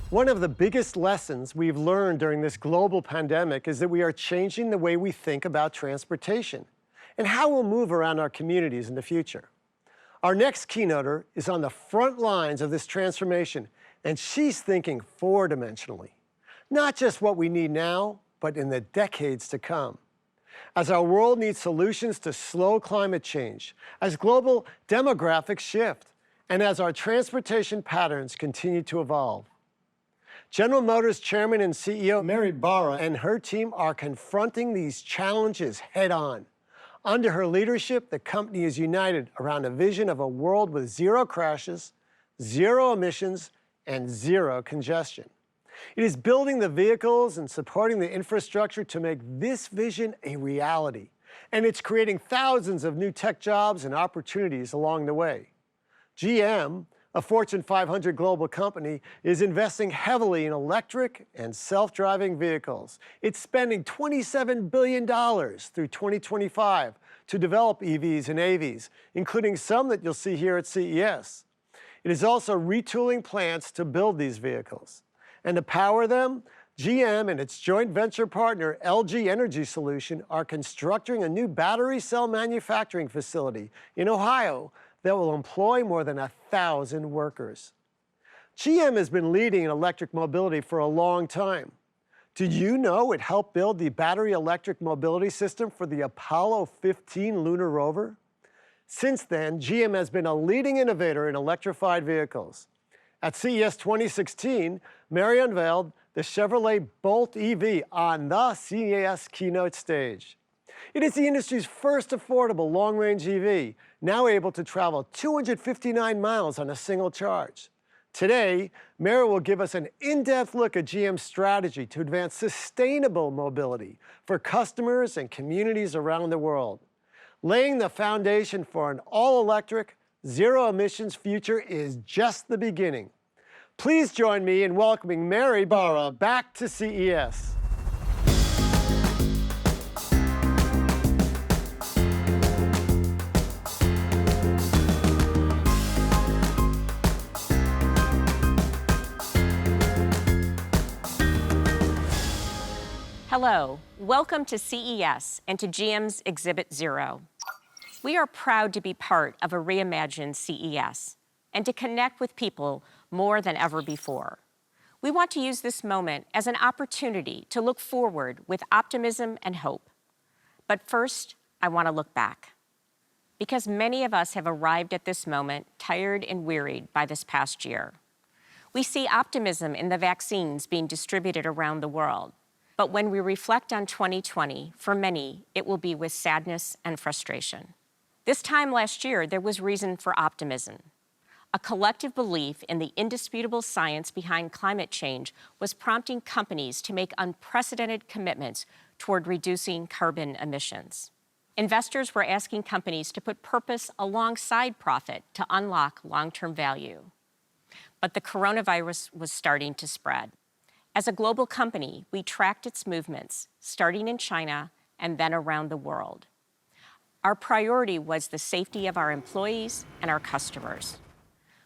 One of the biggest lessons we've learned during this global pandemic is that we are changing the way we think about transportation and how we'll move around our communities in the future. Our next keynoter is on the front lines of this transformation, and she's thinking four-dimensionally. Not just what we need now, but in the decades to come. As our world needs solutions to slow climate change, as global demographics shift, and as our transportation patterns continue to evolve. General Motors Chairman and CEO Mary Barra and her team are confronting these challenges head-on. Under her leadership, the company is united around a vision of a world with zero crashes, zero emissions, and zero congestion. It is building the vehicles and supporting the infrastructure to make this vision a reality. And it's creating thousands of new tech jobs and opportunities along the way. GM, a Fortune 500 global company, is investing heavily in electric and self-driving vehicles. It's spending $27 billion through 2025 to develop EVs and AVs, including some that you'll see here at CES. It is also retooling plants to build these vehicles. And to power them, GM and its joint venture partner, LG Energy Solution, are constructing a new battery cell manufacturing facility in Ohio that will employ more than 1,000 workers. GM has been leading in electric mobility for a long time. Did you know it helped build the battery electric mobility system for the Apollo 15 lunar rover? Since then, GM has been a leading innovator in electrified vehicles. At CES 2016, Mary unveiled the Chevrolet Bolt EV on the CES keynote stage. It is the industry's first affordable long-range EV, now able to travel 259 miles on a single charge. Today, Mary will give us an in-depth look at GM's strategy to advance sustainable mobility for customers and communities around the world. Laying the foundation for an all-electric, zero-emissions future is just the beginning. Please join me in welcoming Mary Barra back to CES. Hello, welcome to CES and to GM's Exhibit Zero. We are proud to be part of a reimagined CES and to connect with people more than ever before. We want to use this moment as an opportunity to look forward with optimism and hope. But first, I want to look back. Because many of us have arrived at this moment tired and wearied by this past year. We see optimism in the vaccines being distributed around the world. But when we reflect on 2020, for many, it will be with sadness and frustration. This time last year, there was reason for optimism. A collective belief in the indisputable science behind climate change was prompting companies to make unprecedented commitments toward reducing carbon emissions. Investors were asking companies to put purpose alongside profit to unlock long-term value. But the coronavirus was starting to spread. As a global company, we tracked its movements, starting in China and then around the world. Our priority was the safety of our employees and our customers.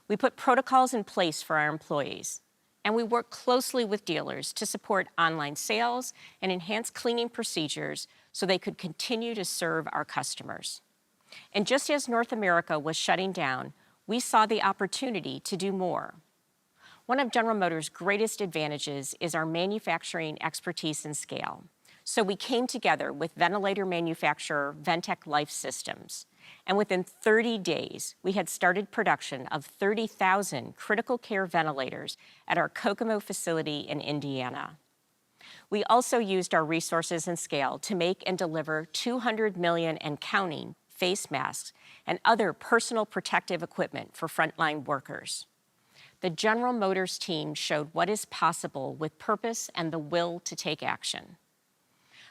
We put protocols in place for our employees, and we worked closely with dealers to support online sales and enhance cleaning procedures so they could continue to serve our customers. And just as North America was shutting down, we saw the opportunity to do more. One of General Motors' greatest advantages is our manufacturing expertise and scale. So we came together with ventilator manufacturer Ventec Life Systems. And within 30 days, we had started production of 30,000 critical care ventilators at our Kokomo facility in Indiana. We also used our resources and scale to make and deliver 200 million and counting face masks and other personal protective equipment for frontline workers. The General Motors team showed what is possible with purpose and the will to take action.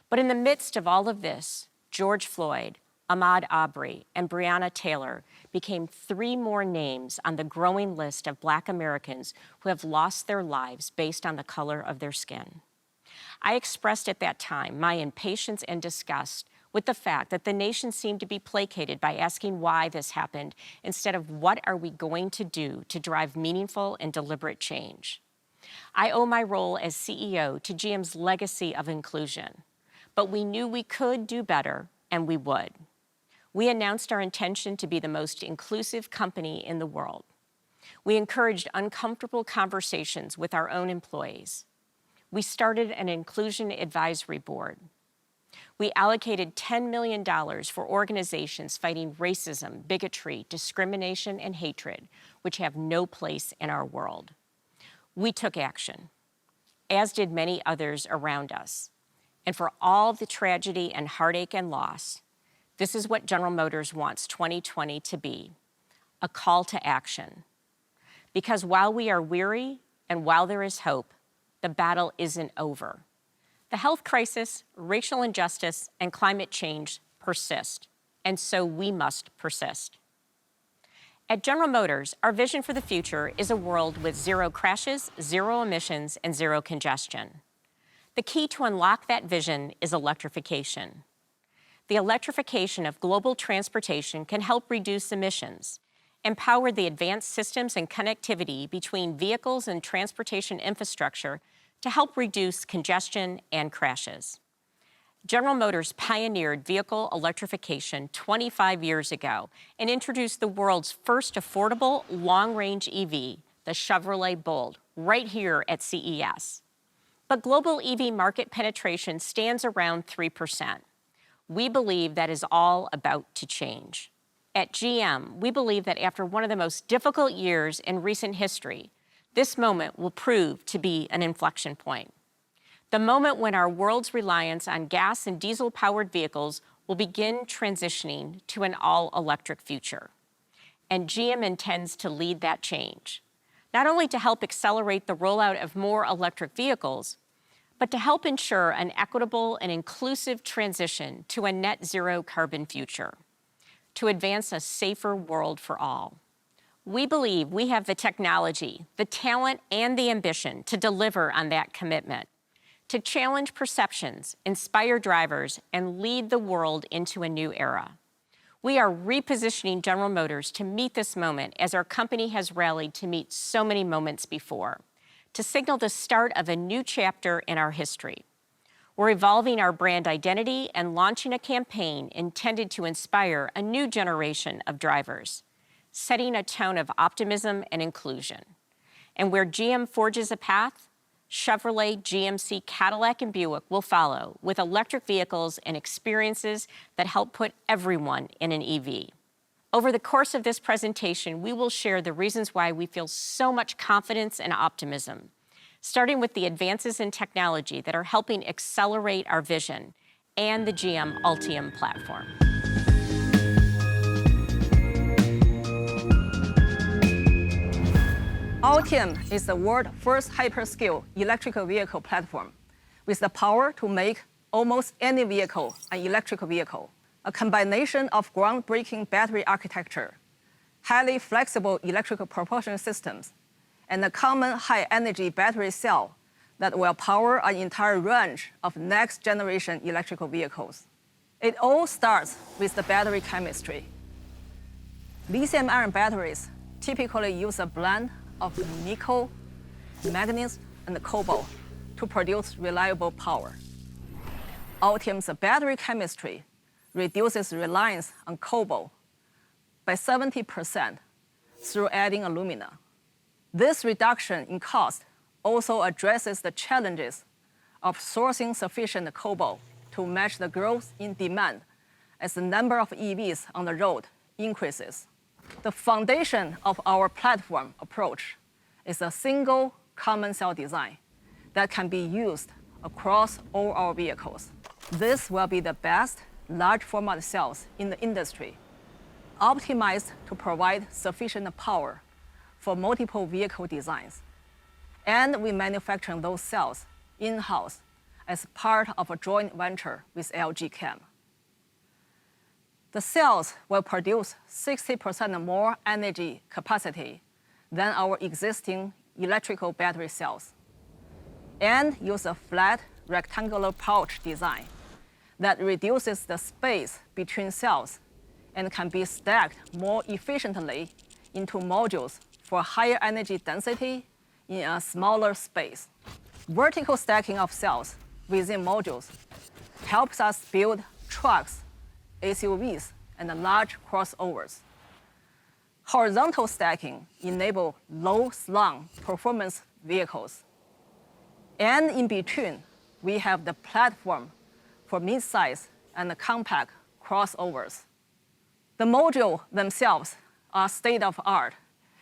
But in the midst of all of this, George Floyd, Ahmaud Arbery, and Breonna Taylor became 3 more names on the growing list of Black Americans who have lost their lives based on the color of their skin. I expressed at that time my impatience and disgust with the fact that the nation seemed to be placated by asking why this happened instead of what are we going to do to drive meaningful and deliberate change. I owe my role as CEO to GM's legacy of inclusion, but we knew we could do better, and we would. We announced our intention to be the most inclusive company in the world. We encouraged uncomfortable conversations with our own employees. We started an inclusion advisory board. We allocated $10 million for organizations fighting racism, bigotry, discrimination, and hatred, which have no place in our world. We took action, as did many others around us. And for all the tragedy and heartache and loss, this is what General Motors wants 2020 to be, a call to action. Because while we are weary and while there is hope, the battle isn't over. The health crisis, racial injustice, and climate change persist, and so we must persist. At General Motors, our vision for the future is a world with zero crashes, zero emissions, and zero congestion. The key to unlock that vision is electrification. The electrification of global transportation can help reduce emissions, empower the advanced systems and connectivity between vehicles and transportation infrastructure to help reduce congestion and crashes. General Motors pioneered vehicle electrification 25 years ago and introduced the world's first affordable long-range EV, the Chevrolet Bolt, right here at CES. But global EV market penetration stands around 3%. We believe that is all about to change. At GM, we believe that after one of the most difficult years in recent history, this moment will prove to be an inflection point. The moment when our world's reliance on gas and diesel-powered vehicles will begin transitioning to an all-electric future. And GM intends to lead that change, not only to help accelerate the rollout of more electric vehicles, but to help ensure an equitable and inclusive transition to a net zero carbon future, to advance a safer world for all. We believe we have the technology, the talent, and the ambition to deliver on that commitment, to challenge perceptions, inspire drivers, and lead the world into a new era. We are repositioning General Motors to meet this moment as our company has rallied to meet so many moments before, to signal the start of a new chapter in our history. We're evolving our brand identity and launching a campaign intended to inspire a new generation of drivers, setting a tone of optimism and inclusion. And where GM forges a path, Chevrolet, GMC, Cadillac, and Buick will follow with electric vehicles and experiences that help put everyone in an EV. Over the course of this presentation, we will share the reasons why we feel so much confidence and optimism, starting with the advances in technology that are helping accelerate our vision and the GM ULTM platform. ULTM is the world's first hyperscale electrical vehicle platform with the power to make almost any vehicle an electric vehicle. A combination of groundbreaking battery architecture, highly flexible electrical propulsion systems, and a common high-energy battery cell that will power an entire range of next-generation electrical vehicles. It all starts with the battery chemistry. Lithium-ion batteries typically use a blend of nickel, manganese, and cobalt to produce reliable power. ULTM's battery chemistry reduces reliance on cobalt by 70% through adding alumina. This reduction in cost also addresses the challenges of sourcing sufficient cobalt to match the growth in demand as the number of EVs on the road increases. The foundation of our platform approach is a single common cell design that can be used across all our vehicles. This will be the best large format cells in the industry, optimized to provide sufficient power for multiple vehicle designs. And we manufacture those cells in-house as part of a joint venture with LG Chem. The cells will produce 60% more energy capacity than our existing electrical battery cells, and use a flat rectangular pouch design that reduces the space between cells and can be stacked more efficiently into modules for higher energy density in a smaller space. Vertical stacking of cells within modules helps us build trucks, SUVs, and large crossovers. Horizontal stacking enables low-slung performance vehicles. And in between, we have the platform for mid-size and compact crossovers. The modules themselves are state-of-the-art,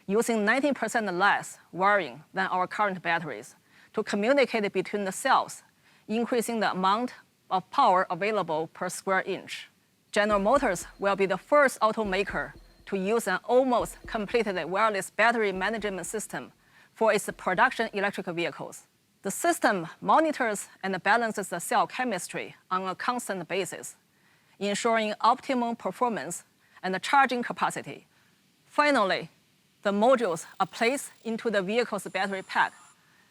using 90% less wiring than our current batteries to communicate between the cells, increasing the amount of power available per square inch. General Motors will be the first automaker to use an almost completely wireless battery management system for its production electric vehicles. The system monitors and balances the cell chemistry on a constant basis, ensuring optimum performance and charging capacity. Finally, the modules are placed into the vehicle's battery pack,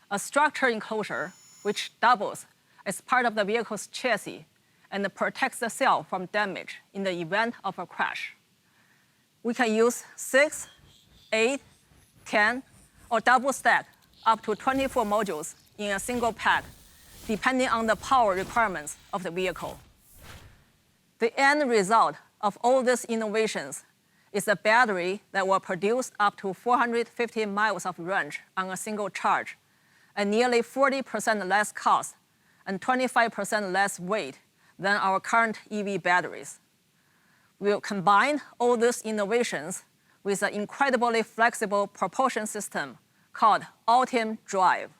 a structured enclosure which doubles as part of the vehicle's chassis and protects the cell from damage in the event of a crash. We can use 6, 8, 10, or double stack up to 24 modules in a single pack, depending on the power requirements of the vehicle. The end result of all these innovations is a battery that will produce up to 450 miles of range on a single charge, and nearly 40% less cost and 25% less weight than our current EV batteries. We'll combine all these innovations with an incredibly flexible propulsion system called ULTM Drive,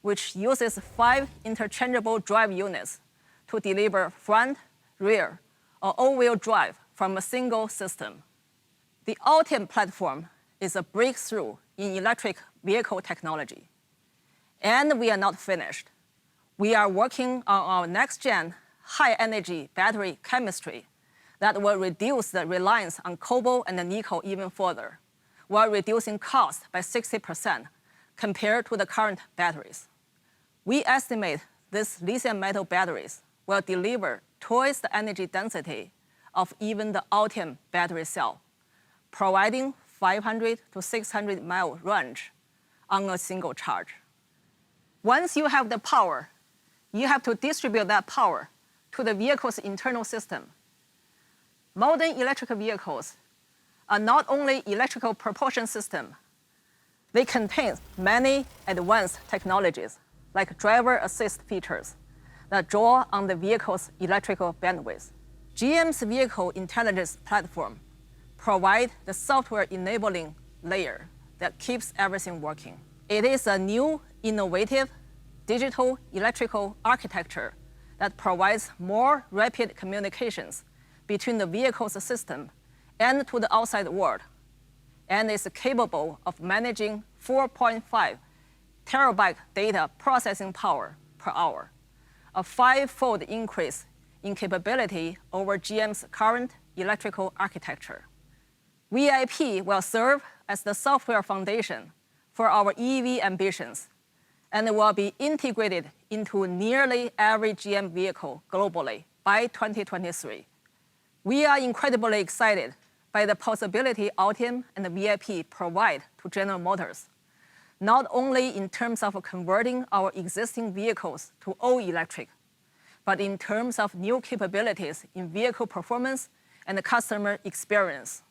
which uses 5 interchangeable drive units to deliver front, rear, or all-wheel drive from a single system. The ULTM platform is a breakthrough in electric vehicle technology. And we are not finished. We are working on our next-gen high-energy battery chemistry that will reduce the reliance on cobalt and nickel even further, while reducing cost by 60% compared to the current batteries. We estimate these lithium metal batteries will deliver twice the energy density of even the ULTM battery cell, providing 500 to 600 mile range on a single charge. Once you have the power, you have to distribute that power to the vehicle's internal system. Modern electric vehicles are not only electrical propulsion systems, they contain many advanced technologies like driver assist features that draw on the vehicle's electrical bandwidth. GM's Vehicle Intelligence Platform provides the software enabling layer that keeps everything working. It is a new, innovative, digital electrical architecture that provides more rapid communications between the vehicle's system and to the outside world, and is capable of managing 4.5 terabyte data processing power per hour, a 5-fold increase in capability over GM's current electrical architecture. VIP will serve as the software foundation for our EV ambitions and will be integrated into nearly every GM vehicle globally by 2023. We are incredibly excited by the possibility ULTM and the VIP provide to General Motors, not only in terms of converting our existing vehicles to all electric, but in terms of new capabilities in vehicle performance and the customer experience.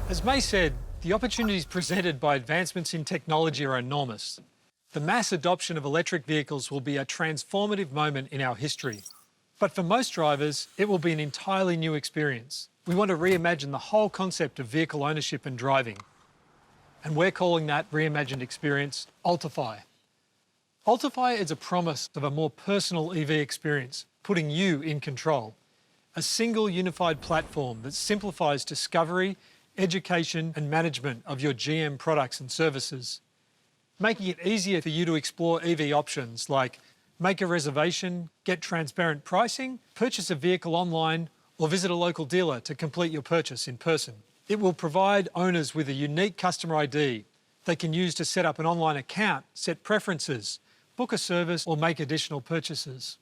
As May said, the opportunities presented by advancements in technology are enormous. The mass adoption of electric vehicles will be a transformative moment in our history. But for most drivers, it will be an entirely new experience. We want to reimagine the whole concept of vehicle ownership and driving. And we're calling that reimagined experience Ultify. Ultify is a promise of a more personal EV experience, putting you in control. A single unified platform that simplifies discovery, education and management of your GM products and services, making it easier for you to explore EV options like make a reservation, get transparent pricing, purchase a vehicle online, or visit a local dealer to complete your purchase in person. It will provide owners with a unique customer ID they can use to set up an online account, set preferences, book a service, or make additional purchases.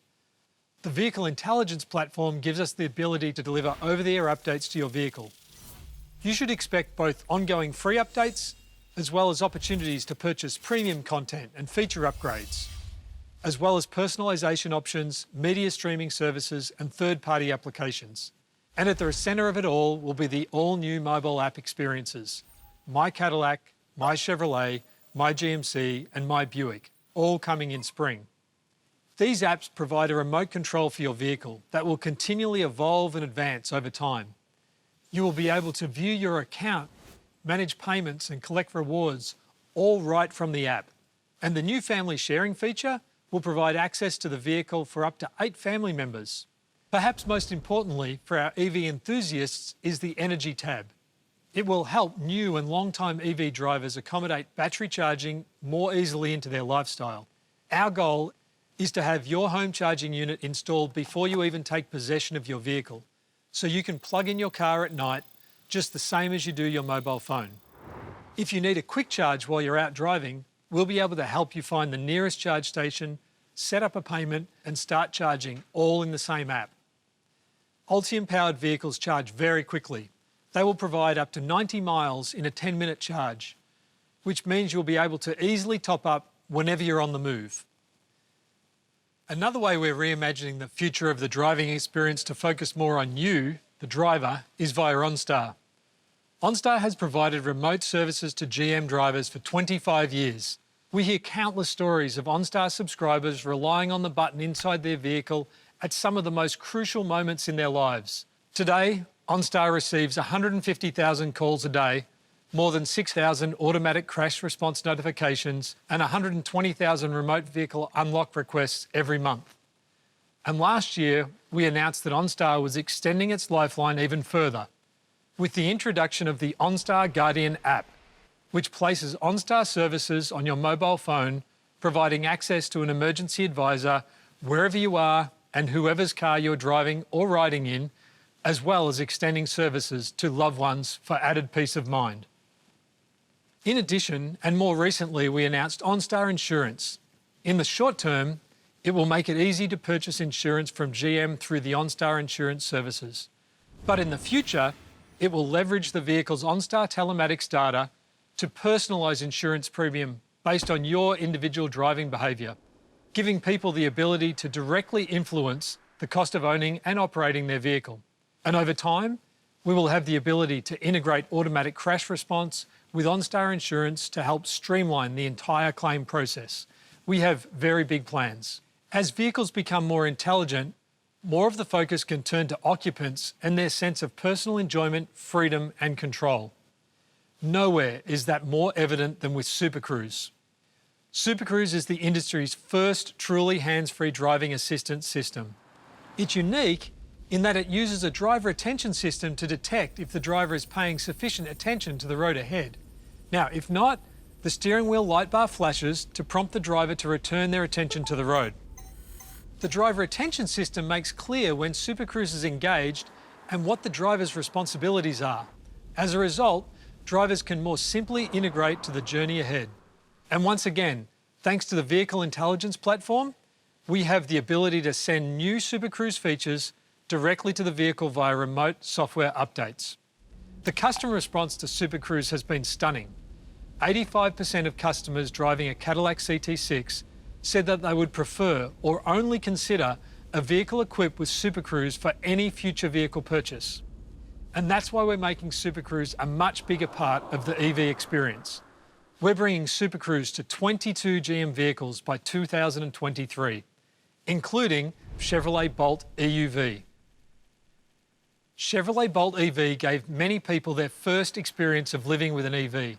The Vehicle Intelligence Platform gives us the ability to deliver over-the-air updates to your vehicle. You should expect both ongoing free updates as well as opportunities to purchase premium content and feature upgrades, as well as personalisation options, media streaming services and third-party applications. And at the centre of it all will be the all-new mobile app experiences, My Cadillac, My Chevrolet, My GMC and My Buick, all coming in spring. These apps provide a remote control for your vehicle that will continually evolve and advance over time. You will be able to view your account, manage payments and collect rewards all right from the app. And the new family sharing feature will provide access to the vehicle for up to 8 family members. Perhaps most importantly for our EV enthusiasts is the Energy tab. It will help new and long-time EV drivers accommodate battery charging more easily into their lifestyle. Our goal is to have your home charging unit installed before you even take possession of your vehicle, so you can plug in your car at night just the same as you do your mobile phone. If you need a quick charge while you're out driving, we'll be able to help you find the nearest charge station, set up a payment and start charging all in the same app. ULTM-powered vehicles charge very quickly. They will provide up to 90 miles in a 10-minute charge, which means you'll be able to easily top up whenever you're on the move. Another way we're reimagining the future of the driving experience to focus more on you, the driver, is via OnStar. OnStar has provided remote services to GM drivers for 25 years. We hear countless stories of OnStar subscribers relying on the button inside their vehicle at some of the most crucial moments in their lives. Today, OnStar receives 150,000 calls a day, more than 6,000 automatic crash response notifications, and 120,000 remote vehicle unlock requests every month. And last year, we announced that OnStar was extending its lifeline even further with the introduction of the OnStar Guardian app, which places OnStar services on your mobile phone, providing access to an emergency advisor wherever you are and whoever's car you're driving or riding in, as well as extending services to loved ones for added peace of mind. In addition, and more recently, we announced OnStar Insurance. In the short term, it will make it easy to purchase insurance from GM through the OnStar Insurance services. But in the future, it will leverage the vehicle's OnStar telematics data to personalise insurance premium based on your individual driving behaviour, giving people the ability to directly influence the cost of owning and operating their vehicle. And over time, we will have the ability to integrate automatic crash response with OnStar Insurance to help streamline the entire claim process. We have very big plans. As vehicles become more intelligent, more of the focus can turn to occupants and their sense of personal enjoyment, freedom and control. Nowhere is that more evident than with Super Cruise. Super Cruise is the industry's first truly hands-free driving assistance system. It's unique in that it uses a driver attention system to detect if the driver is paying sufficient attention to the road ahead. Now, if not, the steering wheel light bar flashes to prompt the driver to return their attention to the road. The driver attention system makes clear when Super Cruise is engaged and what the driver's responsibilities are. As a result, drivers can more simply integrate to the journey ahead. And once again, thanks to the Vehicle Intelligence Platform, we have the ability to send new Super Cruise features directly to the vehicle via remote software updates. The customer response to Super Cruise has been stunning. 85% of customers driving a Cadillac CT6 said that they would prefer or only consider a vehicle equipped with Super Cruise for any future vehicle purchase. And that's why we're making Super Cruise a much bigger part of the EV experience. We're bringing Super Cruise to 22 GM vehicles by 2023, including Chevrolet Bolt EUV. Chevrolet Bolt EV gave many people their first experience of living with an EV,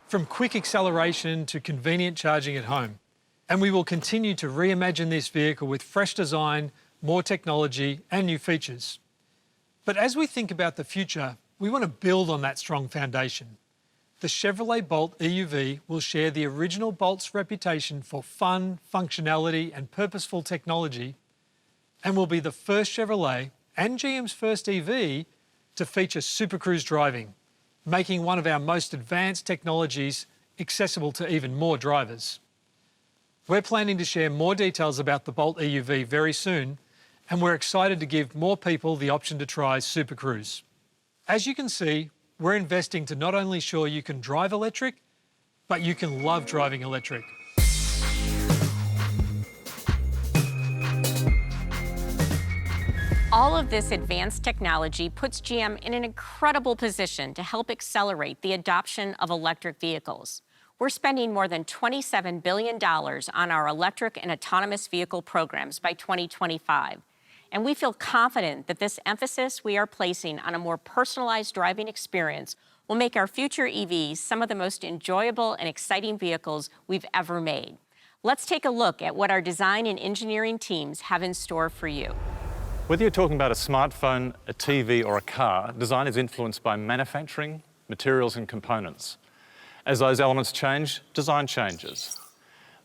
from quick acceleration to convenient charging at home. And we will continue to reimagine this vehicle with fresh design, more technology and new features. But as we think about the future, we want to build on that strong foundation. The Chevrolet Bolt EUV will share the original Bolt's reputation for fun, functionality and purposeful technology, and will be the first Chevrolet and GM's first EV to feature Super Cruise driving, making one of our most advanced technologies accessible to even more drivers. We're planning to share more details about the Bolt EUV very soon, and we're excited to give more people the option to try Super Cruise. As you can see, we're investing to not only ensure you can drive electric, but you can love driving electric. All of this advanced technology puts GM in an incredible position to help accelerate the adoption of electric vehicles. We're spending more than $27 billion on our electric and autonomous vehicle programs by 2025. And we feel confident that this emphasis we are placing on a more personalized driving experience will make our future EVs some of the most enjoyable and exciting vehicles we've ever made. Let's take a look at what our design and engineering teams have in store for you. Whether you're talking about a smartphone, a TV, or a car, design is influenced by manufacturing, materials, and components. As those elements change, design changes.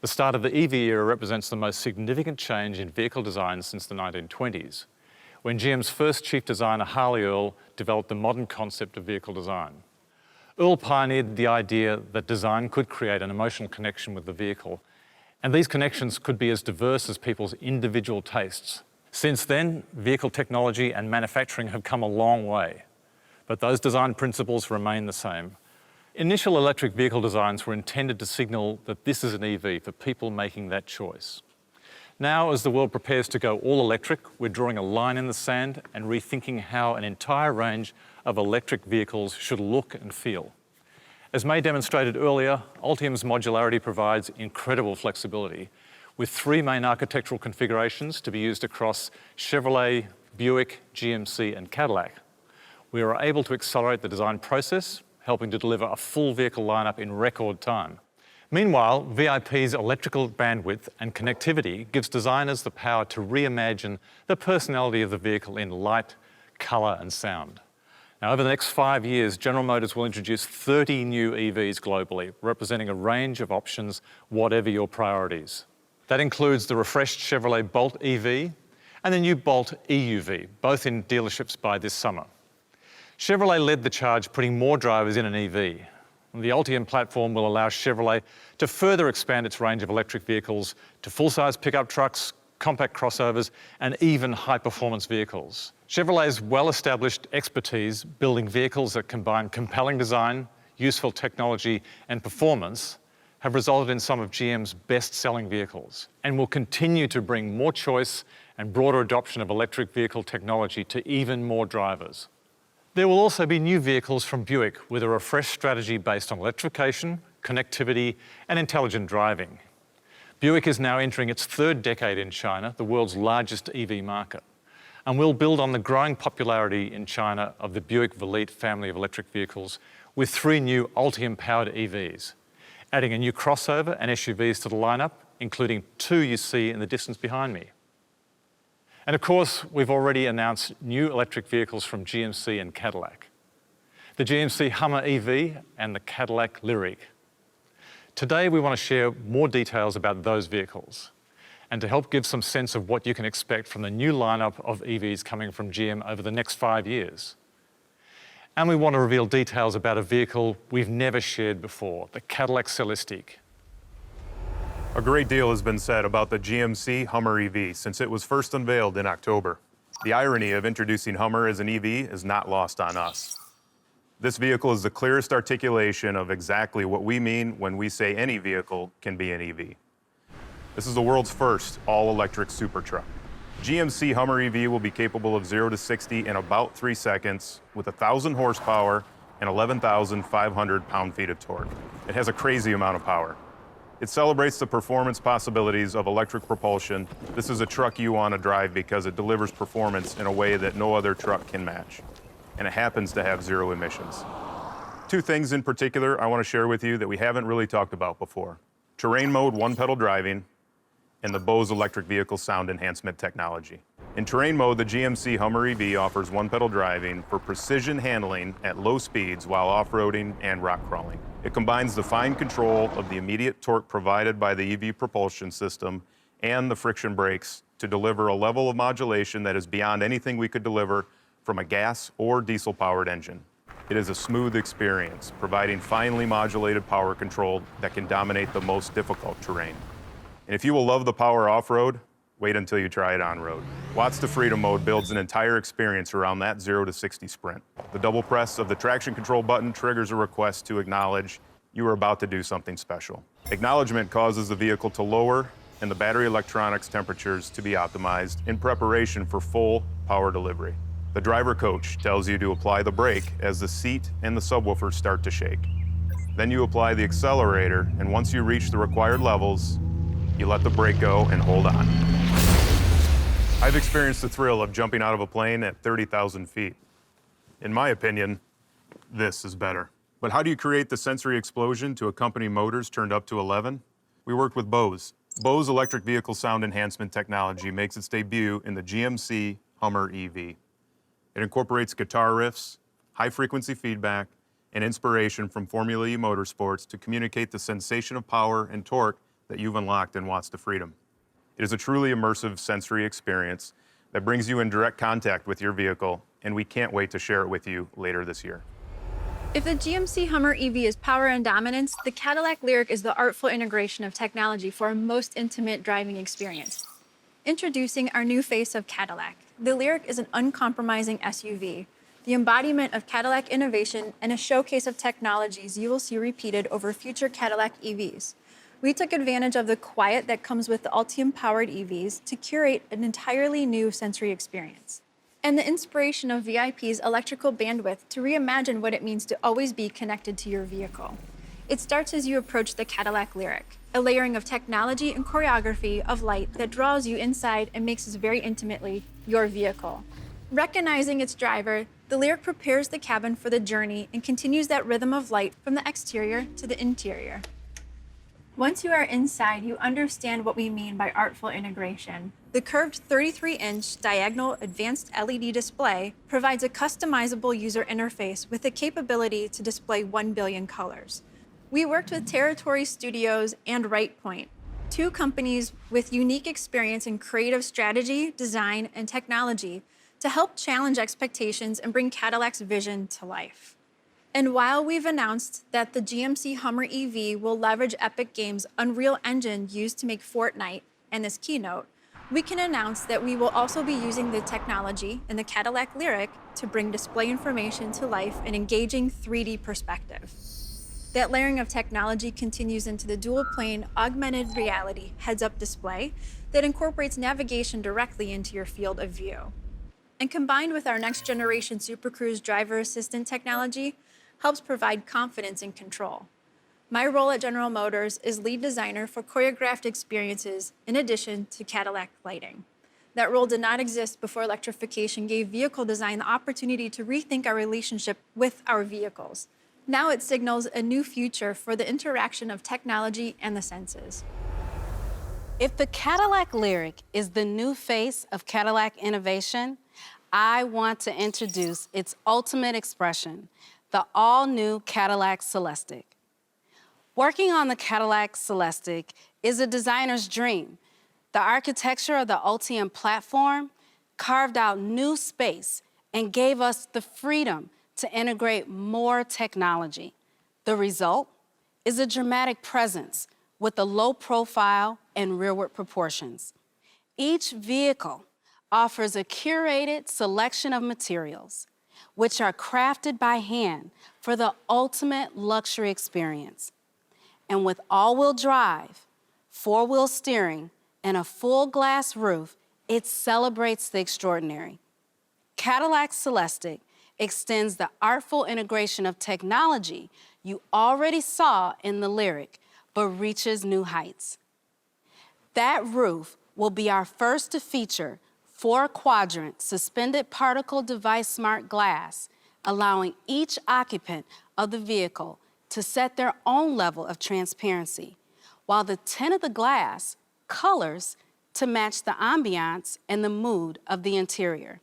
The start of the EV era represents the most significant change in vehicle design since the 1920s, when GM's first chief designer, Harley Earl, developed the modern concept of vehicle design. Earl pioneered the idea that design could create an emotional connection with the vehicle, and these connections could be as diverse as people's individual tastes. Since then, vehicle technology and manufacturing have come a long way, but those design principles remain the same. Initial electric vehicle designs were intended to signal that this is an EV for people making that choice. Now, as the world prepares to go all electric, we're drawing a line in the sand and rethinking how an entire range of electric vehicles should look and feel. As May demonstrated earlier, Ultium's modularity provides incredible flexibility, with 3 main architectural configurations to be used across Chevrolet, Buick, GMC, and Cadillac. We are able to accelerate the design process, helping to deliver a full vehicle lineup in record time. Meanwhile, VIP's electrical bandwidth and connectivity gives designers the power to reimagine the personality of the vehicle in light, color, and sound. Now, over the next 5 years, General Motors will introduce 30 new EVs globally, representing a range of options, whatever your priorities. That includes the refreshed Chevrolet Bolt EV and the new Bolt EUV, both in dealerships by this summer. Chevrolet led the charge, putting more drivers in an EV. The ULTM platform will allow Chevrolet to further expand its range of electric vehicles to full-size pickup trucks, compact crossovers, and even high-performance vehicles. Chevrolet's well-established expertise building vehicles that combine compelling design, useful technology, and performance have resulted in some of GM's best-selling vehicles and will continue to bring more choice and broader adoption of electric vehicle technology to even more drivers. There will also be new vehicles from Buick with a refreshed strategy based on electrification, connectivity, and intelligent driving. Buick is now entering its 3rd decade in China, the world's largest EV market, and will build on the growing popularity in China of the Buick Velite family of electric vehicles with 3 new Ultium-powered EVs, adding a new crossover and SUVs to the lineup, including 2 you see in the distance behind me. And of course, we've already announced new electric vehicles from GMC and Cadillac, the GMC Hummer EV and the Cadillac Lyriq. Today, we want to share more details about those vehicles and to help give some sense of what you can expect from the new lineup of EVs coming from GM over the next 5 years. And we want to reveal details about a vehicle we've never shared before, the Cadillac Celestial. A great deal has been said about the GMC Hummer EV since it was first unveiled in October. The irony of introducing Hummer as an EV is not lost on us. This vehicle is the clearest articulation of exactly what we mean when we say any vehicle can be an EV. This is the world's first all-electric super truck. GMC Hummer EV will be capable of 0 to 60 in about 3 seconds with 1,000 horsepower and 11,500 pound-feet of torque. It has a crazy amount of power. It celebrates the performance possibilities of electric propulsion. This is a truck you want to drive because it delivers performance in a way that no other truck can match. And it happens to have 0 emissions. 2 things in particular I want to share with you that we haven't really talked about before. Terrain mode 1-pedal driving and the Bose electric vehicle sound enhancement technology. In terrain mode, the GMC Hummer EV offers 1-pedal driving for precision handling at low speeds while off-roading and rock crawling. It combines the fine control of the immediate torque provided by the EV propulsion system and the friction brakes to deliver a level of modulation that is beyond anything we could deliver from a gas or diesel-powered engine. It is a smooth experience, providing finely modulated power control that can dominate the most difficult terrain. And if you will love the power off-road, wait until you try it on-road. Watts to Freedom mode builds an entire experience around that 0 to 60 sprint. The double press of the traction control button triggers a request to acknowledge you are about to do something special. Acknowledgement causes the vehicle to lower and the battery electronics temperatures to be optimized in preparation for full power delivery. The driver coach tells you to apply the brake as the seat and the subwoofer start to shake. Then you apply the accelerator, and once you reach the required levels, you let the brake go and hold on. I've experienced the thrill of jumping out of a plane at 30,000 feet. In my opinion, this is better. But how do you create the sensory explosion to accompany motors turned up to 11? We worked with Bose. Bose electric vehicle sound enhancement technology makes its debut in the GMC Hummer EV. It incorporates guitar riffs, high-frequency feedback, and inspiration from Formula E motorsports to communicate the sensation of power and torque that you've unlocked in Watts to Freedom. It is a truly immersive sensory experience that brings you in direct contact with your vehicle, and we can't wait to share it with you later this year. If the GMC Hummer EV is power and dominance, the Cadillac Lyriq is the artful integration of technology for a most intimate driving experience. Introducing our new face of Cadillac, the Lyriq is an uncompromising SUV, the embodiment of Cadillac innovation and a showcase of technologies you will see repeated over future Cadillac EVs. We took advantage of the quiet that comes with the Ultium-powered EVs to curate an entirely new sensory experience, and the inspiration of VIP's electrical bandwidth to reimagine what it means to always be connected to your vehicle. It starts as you approach the Cadillac Lyriq, a layering of technology and choreography of light that draws you inside and makes it very intimately your vehicle. Recognizing its driver, the Lyriq prepares the cabin for the journey and continues that rhythm of light from the exterior to the interior. Once you are inside, you understand what we mean by artful integration. The curved 33-inch diagonal advanced LED display provides a customizable user interface with the capability to display 1 billion colors. We worked with Territory Studios and RightPoint, two companies with unique experience in creative strategy, design, and technology to help challenge expectations and bring Cadillac's vision to life. And while we've announced that the GMC Hummer EV will leverage Epic Games' Unreal Engine used to make Fortnite and this Keynote, we can announce that we will also be using the technology in the Cadillac Lyriq to bring display information to life in engaging 3D perspective. That layering of technology continues into the dual-plane augmented reality heads-up display that incorporates navigation directly into your field of view. And combined with our next-generation Super Cruise driver assistant technology, helps provide confidence and control. My role at General Motors is lead designer for choreographed experiences in addition to Cadillac lighting. That role did not exist before electrification gave vehicle design the opportunity to rethink our relationship with our vehicles. Now it signals a new future for the interaction of technology and the senses. If the Cadillac Lyriq is the new face of Cadillac innovation, I want to introduce its ultimate expression, the all-new Cadillac Celestial. Working on the Cadillac Celestial is a designer's dream. The architecture of the ULTM Platform carved out new space and gave us the freedom to integrate more technology. The result is a dramatic presence with a low profile and rearward proportions. Each vehicle offers a curated selection of materials, which are crafted by hand for the ultimate luxury experience. And with all-wheel drive, four-wheel steering, and a full glass roof, it celebrates the extraordinary. Cadillac Celestial extends the artful integration of technology you already saw in the Lyriq, but reaches new heights. That roof will be our first to feature 4-quadrant suspended particle device smart glass, allowing each occupant of the vehicle to set their own level of transparency, while the tint of the glass colors to match the ambiance and the mood of the interior.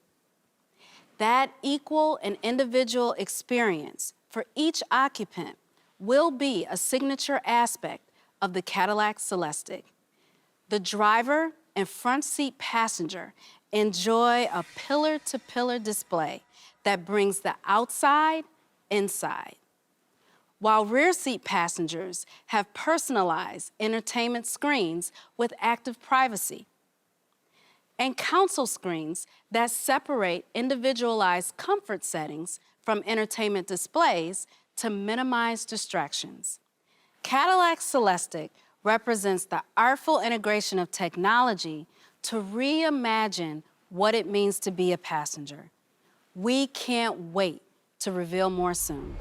That equal and individual experience for each occupant will be a signature aspect of the Cadillac Celestial. The driver and front seat passenger enjoy a pillar-to-pillar display that brings the outside inside, while rear seat passengers have personalized entertainment screens with active privacy, and console screens that separate individualized comfort settings from entertainment displays to minimize distractions. Cadillac Celestial represents the artful integration of technology to reimagine what it means to be a passenger. We can't wait to reveal more soon.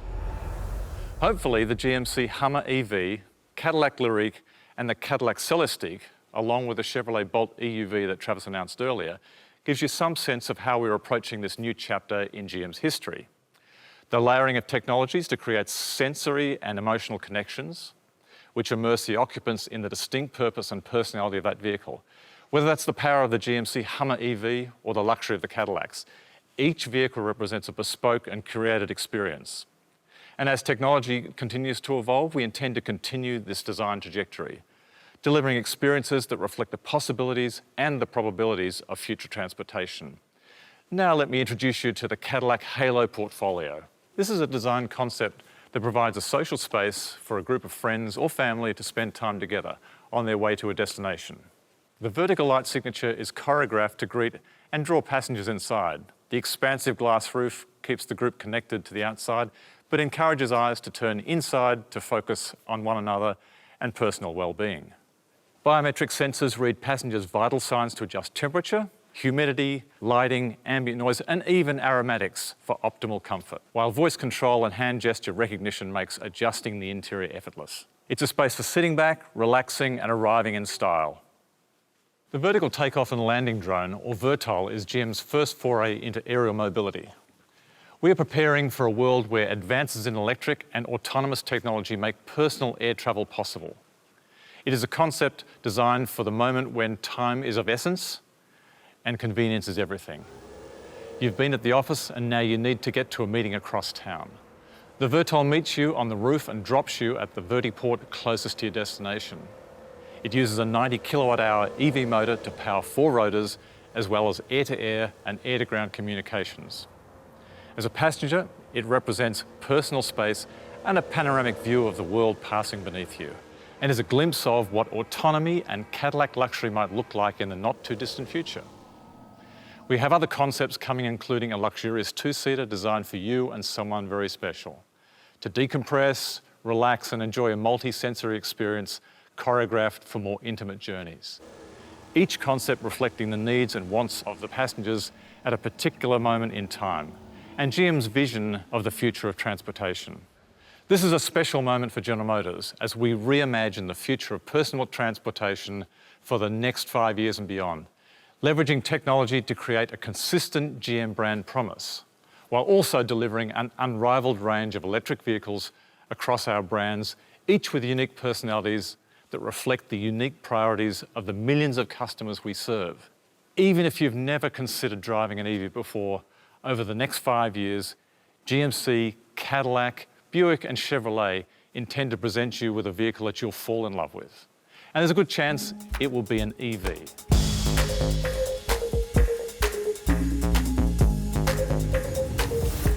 Hopefully, the GMC Hummer EV, Cadillac Lyriq, and the Cadillac Celestial, along with the Chevrolet Bolt EUV that Travis announced earlier, gives you some sense of how we're approaching this new chapter in GM's history. The layering of technologies to create sensory and emotional connections, which immerse the occupants in the distinct purpose and personality of that vehicle. Whether that's the power of the GMC Hummer EV or the luxury of the Cadillacs, each vehicle represents a bespoke and curated experience. And as technology continues to evolve, we intend to continue this design trajectory, delivering experiences that reflect the possibilities and the probabilities of future transportation. Now let me introduce you to the Cadillac Halo portfolio. This is a design concept that provides a social space for a group of friends or family to spend time together on their way to a destination. The vertical light signature is choreographed to greet and draw passengers inside. The expansive glass roof keeps the group connected to the outside, but encourages eyes to turn inside to focus on one another and personal well-being. Biometric sensors read passengers' vital signs to adjust temperature, humidity, lighting, ambient noise, and even aromatics for optimal comfort, while voice control and hand gesture recognition makes adjusting the interior effortless. It's a space for sitting back, relaxing, and arriving in style. The vertical takeoff and landing drone, or VERTOL, is GM's first foray into aerial mobility. We are preparing for a world where advances in electric and autonomous technology make personal air travel possible. It is a concept designed for the moment when time is of essence and convenience is everything. You've been at the office and now you need to get to a meeting across town. The VERTOL meets you on the roof and drops you at the vertiport closest to your destination. It uses a 90 kilowatt-hour EV motor to power 4 rotors, as well as air-to-air and air-to-ground communications. As a passenger, it represents personal space and a panoramic view of the world passing beneath you, and is a glimpse of what autonomy and Cadillac luxury might look like in the not-too-distant future. We have other concepts coming, including a luxurious 2-seater designed for you and someone very special, to decompress, relax, and enjoy a multi-sensory experience choreographed for more intimate journeys. Each concept reflecting the needs and wants of the passengers at a particular moment in time, and GM's vision of the future of transportation. This is a special moment for General Motors as we reimagine the future of personal transportation for the next 5 years and beyond, leveraging technology to create a consistent GM brand promise, while also delivering an unrivaled range of electric vehicles across our brands, each with unique personalities that reflect the unique priorities of the millions of customers we serve. Even if you've never considered driving an EV before, over the next 5 years, GMC, Cadillac, Buick and Chevrolet intend to present you with a vehicle that you'll fall in love with. And there's a good chance it will be an EV.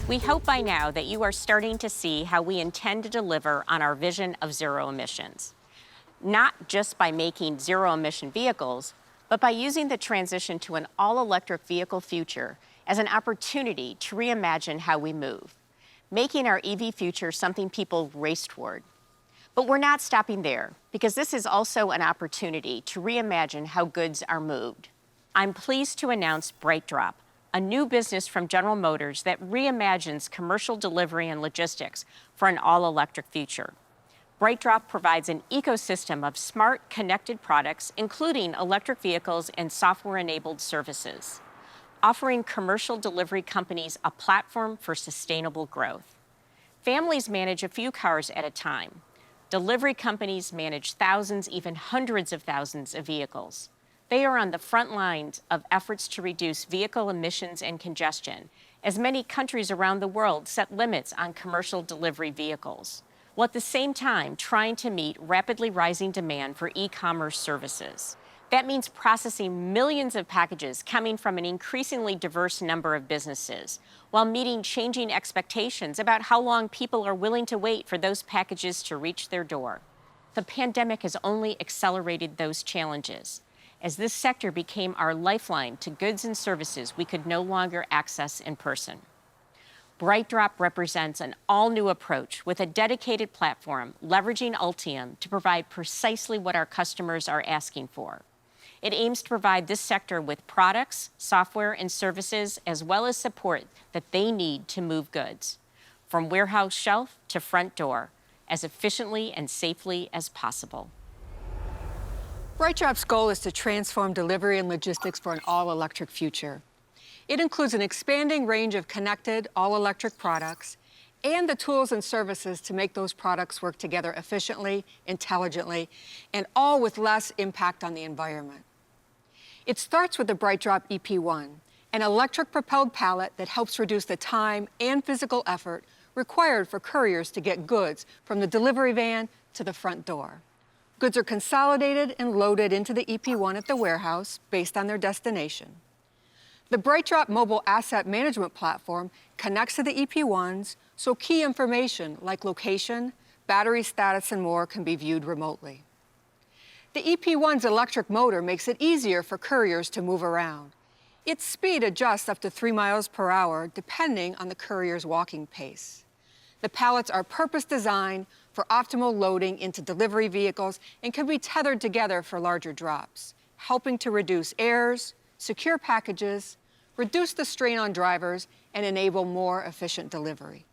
We hope by now that you are starting to see how we intend to deliver on our vision of zero emissions. Not just by making zero-emission vehicles, but by using the transition to an all-electric vehicle future as an opportunity to reimagine how we move, making our EV future something people race toward. But we're not stopping there, because this is also an opportunity to reimagine how goods are moved. I'm pleased to announce Brightdrop, a new business from General Motors that reimagines commercial delivery and logistics for an all-electric future. Brightdrop provides an ecosystem of smart, connected products, including electric vehicles and software-enabled services, offering commercial delivery companies a platform for sustainable growth. Families manage a few cars at a time. Delivery companies manage thousands, even hundreds of thousands of vehicles. They are on the front lines of efforts to reduce vehicle emissions and congestion, as many countries around the world set limits on commercial delivery vehicles, while at the same time trying to meet rapidly rising demand for e-commerce services. That means processing millions of packages coming from an increasingly diverse number of businesses, while meeting changing expectations about how long people are willing to wait for those packages to reach their door. The pandemic has only accelerated those challenges, as this sector became our lifeline to goods and services we could no longer access in person. Brightdrop represents an all-new approach with a dedicated platform leveraging ULTM to provide precisely what our customers are asking for. It aims to provide this sector with products, software, and services, as well as support that they need to move goods, from warehouse shelf to front door, as efficiently and safely as possible. Brightdrop's goal is to transform delivery and logistics for an all-electric future. It includes an expanding range of connected, all-electric products and the tools and services to make those products work together efficiently, intelligently, and all with less impact on the environment. It starts with the Brightdrop EP1, an electric-propelled pallet that helps reduce the time and physical effort required for couriers to get goods from the delivery van to the front door. Goods are consolidated and loaded into the EP1 at the warehouse based on their destination. The Brightdrop mobile asset management platform connects to the EP1s so key information like location, battery status, and more can be viewed remotely. The EP1's electric motor makes it easier for couriers to move around. Its speed adjusts up to 3 miles per hour depending on the courier's walking pace. The pallets are purpose-designed for optimal loading into delivery vehicles and can be tethered together for larger drops, helping to reduce errors, secure packages, reduce the strain on drivers, and enable more efficient delivery.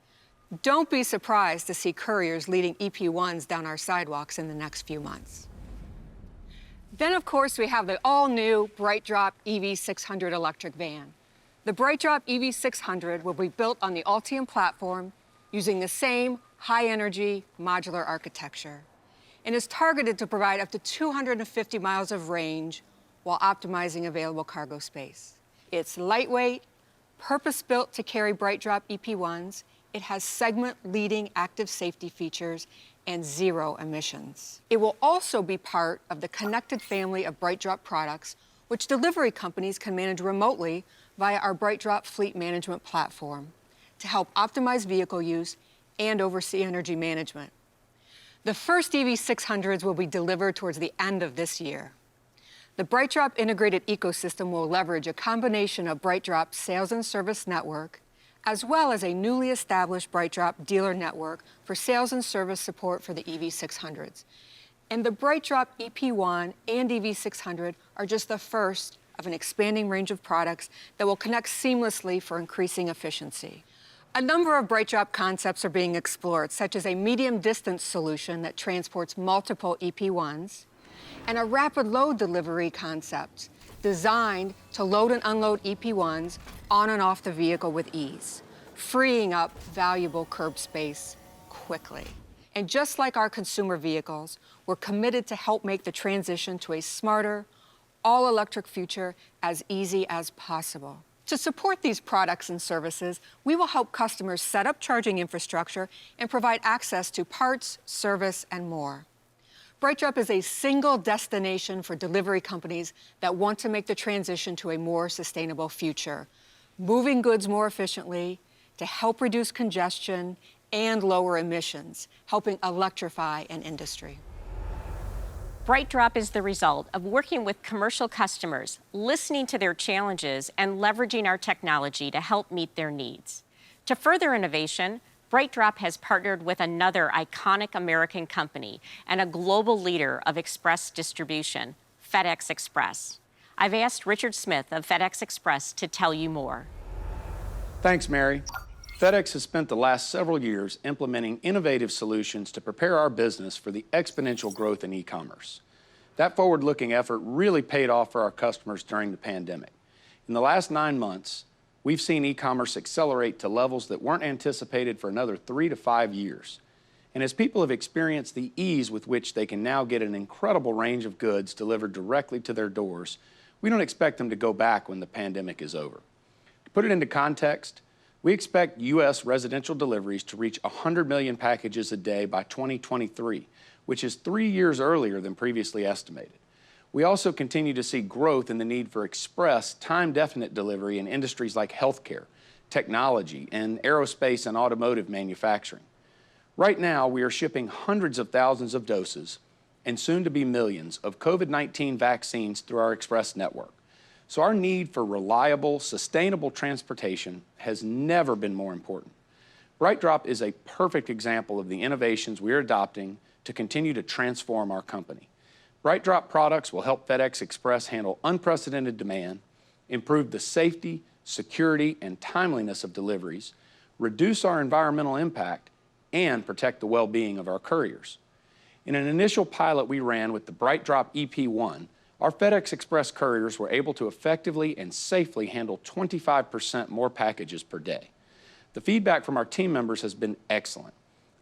Don't be surprised to see couriers leading EP1s down our sidewalks in the next few months. Then, of course, we have the all-new Brightdrop EV600 electric van. The Brightdrop EV600 will be built on the ULTM platform using the same high-energy modular architecture and is targeted to provide up to 250 miles of range while optimizing available cargo space. It's lightweight, purpose-built to carry Brightdrop EP1s. It has segment-leading active safety features and 0 emissions. It will also be part of the connected family of Brightdrop products, which delivery companies can manage remotely via our Brightdrop fleet management platform to help optimize vehicle use and oversee energy management. The first EV600s will be delivered towards the end of this year. The Brightdrop integrated ecosystem will leverage a combination of Brightdrop's sales and service network, as well as a newly established Brightdrop dealer network for sales and service support for the EV600s. And the Brightdrop EP1 and EV600 are just the first of an expanding range of products that will connect seamlessly for increasing efficiency. A number of Brightdrop concepts are being explored, such as a medium-distance solution that transports multiple EP1s, and a rapid load delivery concept designed to load and unload EP1s on and off the vehicle with ease, freeing up valuable curb space quickly. And just like our consumer vehicles, we're committed to help make the transition to a smarter, all-electric future as easy as possible. To support these products and services, we will help customers set up charging infrastructure and provide access to parts, service, and more. Brightdrop is a single destination for delivery companies that want to make the transition to a more sustainable future, moving goods more efficiently to help reduce congestion and lower emissions, helping electrify an industry. Brightdrop is the result of working with commercial customers, listening to their challenges, and leveraging our technology to help meet their needs. To further innovation, Brightdrop has partnered with another iconic American company and a global leader of express distribution, FedEx Express. I've asked Richard Smith of FedEx Express to tell you more. Thanks, Mary. FedEx has spent the last several years implementing innovative solutions to prepare our business for the exponential growth in e-commerce. That forward-looking effort really paid off for our customers during the pandemic. In the last 9 months, we've seen e-commerce accelerate to levels that weren't anticipated for another 3 to 5 years. And as people have experienced the ease with which they can now get an incredible range of goods delivered directly to their doors, we don't expect them to go back when the pandemic is over. To put it into context, we expect U.S. residential deliveries to reach 100 million packages a day by 2023, which is 3 years earlier than previously estimated. We also continue to see growth in the need for express, time-definite delivery in industries like healthcare, technology, and aerospace and automotive manufacturing. Right now, we are shipping hundreds of thousands of doses, and soon to be millions, of COVID-19 vaccines through our express network. So our need for reliable, sustainable transportation has never been more important. Brightdrop is a perfect example of the innovations we are adopting to continue to transform our company. Brightdrop products will help FedEx Express handle unprecedented demand, improve the safety, security, and timeliness of deliveries, reduce our environmental impact, and protect the well-being of our couriers. In an initial pilot we ran with the Brightdrop EP1, our FedEx Express couriers were able to effectively and safely handle 25% more packages per day. The feedback from our team members has been excellent.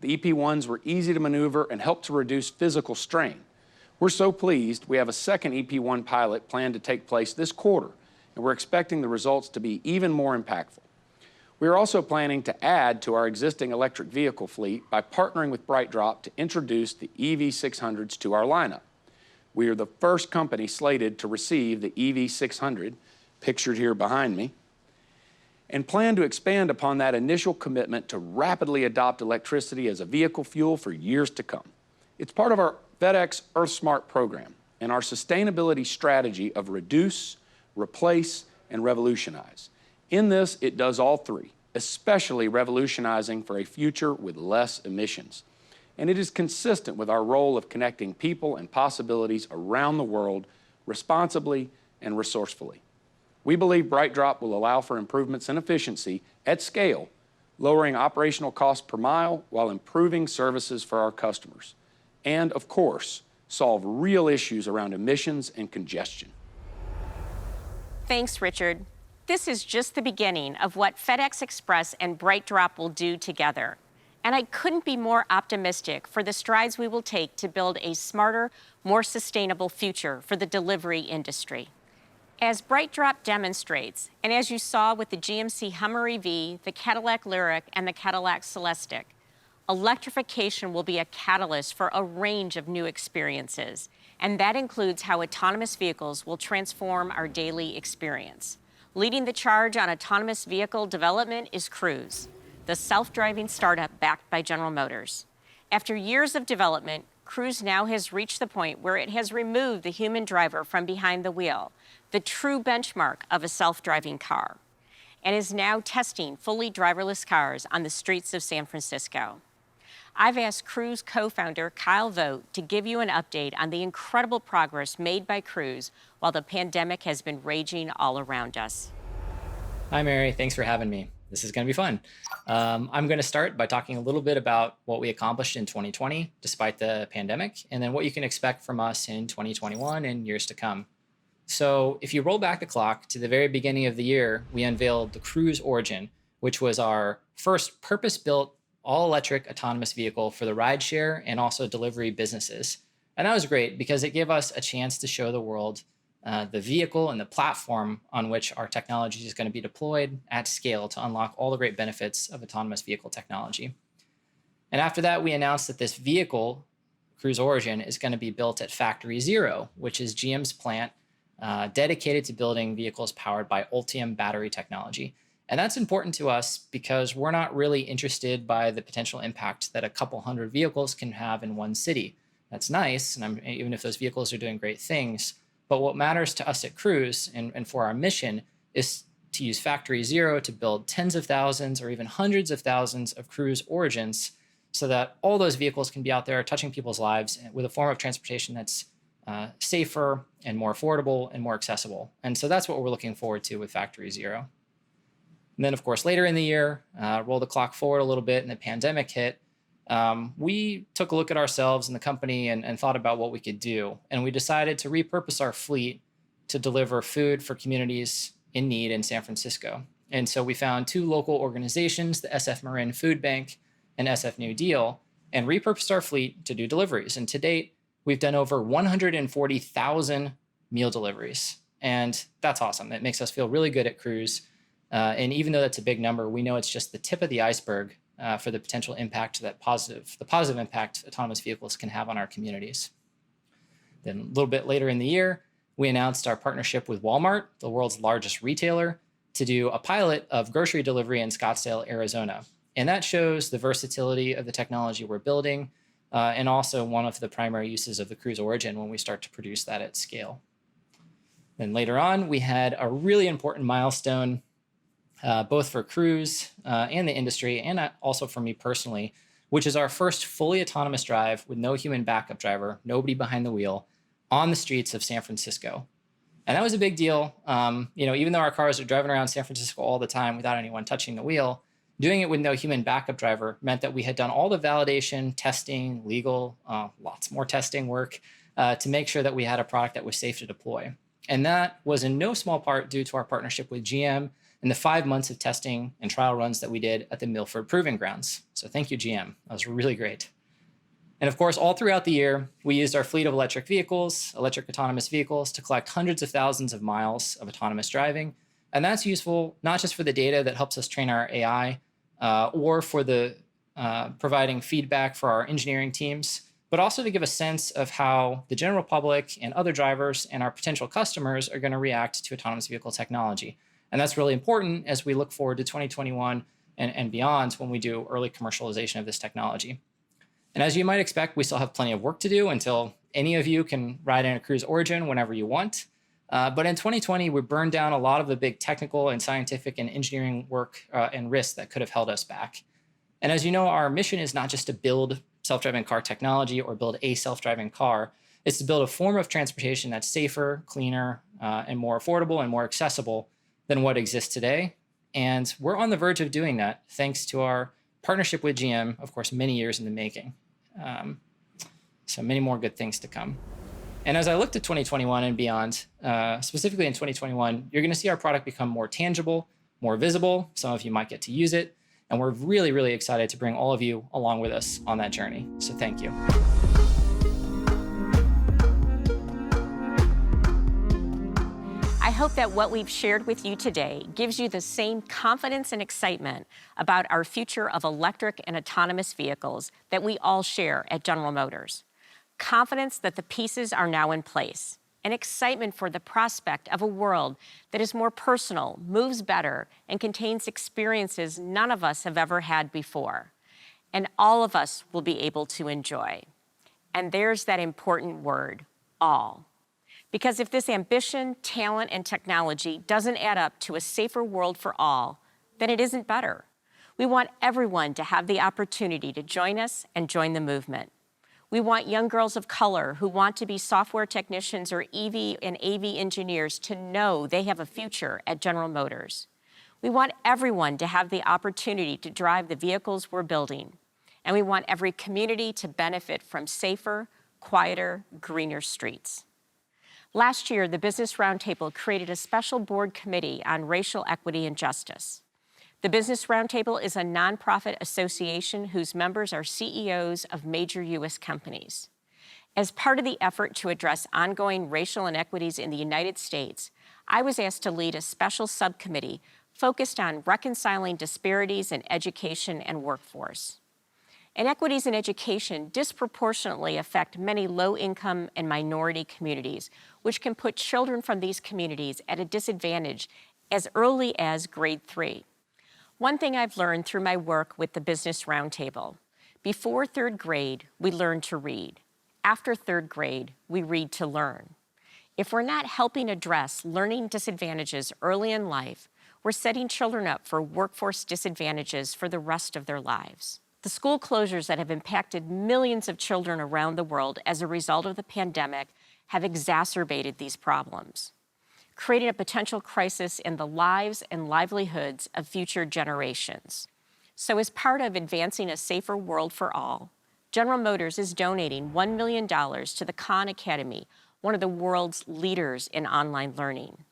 The EP1s were easy to maneuver and helped to reduce physical strain. We're so pleased we have a second EP1 pilot planned to take place this quarter, and we're expecting the results to be even more impactful. We are also planning to add to our existing electric vehicle fleet by partnering with Brightdrop to introduce the EV600s to our lineup. We are the first company slated to receive the EV600, pictured here behind me, and plan to expand upon that initial commitment to rapidly adopt electricity as a vehicle fuel for years to come. It's part of our FedEx EarthSmart program and our sustainability strategy of reduce, replace, and revolutionize. In this, it does all three, especially revolutionizing for a future with less emissions. And it is consistent with our role of connecting people and possibilities around the world responsibly and resourcefully. We believe Brightdrop will allow for improvements in efficiency at scale, lowering operational costs per mile while improving services for our customers. And, of course, solve real issues around emissions and congestion. Thanks, Richard. This is just the beginning of what FedEx Express and Brightdrop will do together. And I couldn't be more optimistic for the strides we will take to build a smarter, more sustainable future for the delivery industry. As Brightdrop demonstrates, and as you saw with the GMC Hummer EV, the Cadillac Lyriq, and the Cadillac Celestial, electrification will be a catalyst for a range of new experiences, and that includes how autonomous vehicles will transform our daily experience. Leading the charge on autonomous vehicle development is Cruise, the self-driving startup backed by General Motors. After years of development, Cruise now has reached the point where it has removed the human driver from behind the wheel, the true benchmark of a self-driving car, and is now testing fully driverless cars on the streets of San Francisco. I've asked Cruise co-founder Kyle Vogt to give you an update on the incredible progress made by Cruise while the pandemic has been raging all around us. Hi, Mary. Thanks for having me. This is going to be fun. I'm going to start by talking a little bit about what we accomplished in 2020 despite the pandemic, and then what you can expect from us in 2021 and years to come. So if you roll back the clock to the very beginning of the year, we unveiled the Cruise Origin, which was our first purpose-built all-electric autonomous vehicle for the rideshare and also delivery businesses. And that was great because it gave us a chance to show the world the vehicle and the platform on which our technology is going to be deployed at scale to unlock all the great benefits of autonomous vehicle technology. And after that, we announced that this vehicle, Cruise Origin, is going to be built at Factory Zero, which is GM's plant dedicated to building vehicles powered by ULTM battery technology. And that's important to us because we're not really interested by the potential impact that a couple hundred vehicles can have in one city. That's nice, and even if those vehicles are doing great things. But what matters to us at Cruise and for our mission is to use Factory Zero to build tens of thousands or even hundreds of thousands of Cruise Origins so that all those vehicles can be out there touching people's lives with a form of transportation that's safer and more affordable and more accessible. And so that's what we're looking forward to with Factory Zero. And then, of course, later in the year, roll the clock forward a little bit and the pandemic hit. We took a look at ourselves and the company and thought about what we could do. And we decided to repurpose our fleet to deliver food for communities in need in San Francisco. And so we found two local organizations, the SF Marin Food Bank and SF New Deal, and repurposed our fleet to do deliveries. And to date, we've done over 140,000 meal deliveries. And that's awesome. It makes us feel really good at Cruise. And even though that's a big number, we know it's just the tip of the iceberg for the potential impact the positive impact autonomous vehicles can have on our communities. Then a little bit later in the year, we announced our partnership with Walmart, the world's largest retailer, to do a pilot of grocery delivery in Scottsdale, Arizona. And that shows the versatility of the technology we're building and also one of the primary uses of the Cruise Origin when we start to produce that at scale. Then later on, we had a really important milestone, both for Cruise and the industry, and also for me personally, which is our first fully autonomous drive with no human backup driver, nobody behind the wheel, on the streets of San Francisco. And that was a big deal. Even though our cars are driving around San Francisco all the time without anyone touching the wheel, doing it with no human backup driver meant that we had done all the validation, testing, legal, lots more testing work to make sure that we had a product that was safe to deploy. And that was in no small part due to our partnership with GM and the 5 months of testing and trial runs that we did at the Milford Proving Grounds. So thank you, GM. That was really great. And of course, all throughout the year, we used our fleet of electric vehicles, electric autonomous vehicles, to collect hundreds of thousands of miles of autonomous driving. And that's useful not just for the data that helps us train our AI or for the providing feedback for our engineering teams, but also to give a sense of how the general public and other drivers and our potential customers are going to react to autonomous vehicle technology. And that's really important as we look forward to 2021 and beyond when we do early commercialization of this technology. And as you might expect, we still have plenty of work to do until any of you can ride in a Cruise Origin whenever you want. But in 2020, we burned down a lot of the big technical and scientific and engineering work and risks that could have held us back. And as you know, our mission is not just to build self-driving car technology or build a self-driving car. It's to build a form of transportation that's safer, cleaner, and more affordable and more accessible than what exists today. And we're on the verge of doing that thanks to our partnership with GM, of course, many years in the making. So many more good things to come. And as I look to 2021 and beyond, specifically in 2021, you're going to see our product become more tangible, more visible. Some of you might get to use it. And we're really, really excited to bring all of you along with us on that journey. So thank you. I hope that what we've shared with you today gives you the same confidence and excitement about our future of electric and autonomous vehicles that we all share at General Motors. Confidence that the pieces are now in place, and excitement for the prospect of a world that is more personal, moves better, and contains experiences none of us have ever had before, and all of us will be able to enjoy. And there's that important word, all. Because if this ambition, talent, and technology doesn't add up to a safer world for all, then it isn't better. We want everyone to have the opportunity to join us and join the movement. We want young girls of color who want to be software technicians or EV and AV engineers to know they have a future at General Motors. We want everyone to have the opportunity to drive the vehicles we're building. And we want every community to benefit from safer, quieter, greener streets. Last year, the Business Roundtable created a special board committee on racial equity and justice. The Business Roundtable is a nonprofit association whose members are CEOs of major U.S. companies. As part of the effort to address ongoing racial inequities in the United States, I was asked to lead a special subcommittee focused on reconciling disparities in education and workforce. Inequities in education disproportionately affect many low-income and minority communities, which can put children from these communities at a disadvantage as early as grade 3. One thing I've learned through my work with the Business Roundtable: before 3rd grade, we learn to read. After 3rd grade, we read to learn. If we're not helping address learning disadvantages early in life, we're setting children up for workforce disadvantages for the rest of their lives. The school closures that have impacted millions of children around the world as a result of the pandemic have exacerbated these problems, creating a potential crisis in the lives and livelihoods of future generations. So as part of advancing a safer world for all, General Motors is donating $1 million to the Khan Academy, one of the world's leaders in online learning,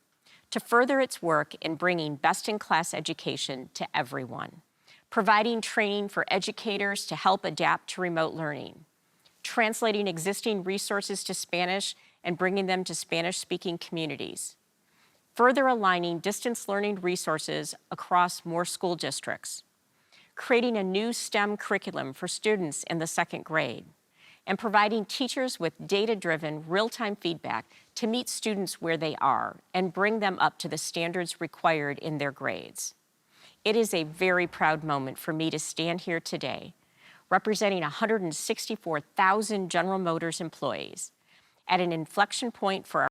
to further its work in bringing best-in-class education to everyone, providing training for educators to help adapt to remote learning, translating existing resources to Spanish and bringing them to Spanish-speaking communities, further aligning distance learning resources across more school districts, creating a new STEM curriculum for students in the 2nd grade, and providing teachers with data-driven, real-time feedback to meet students where they are and bring them up to the standards required in their grades. It is a very proud moment for me to stand here today, representing 164,000 General Motors employees, at an inflection point for our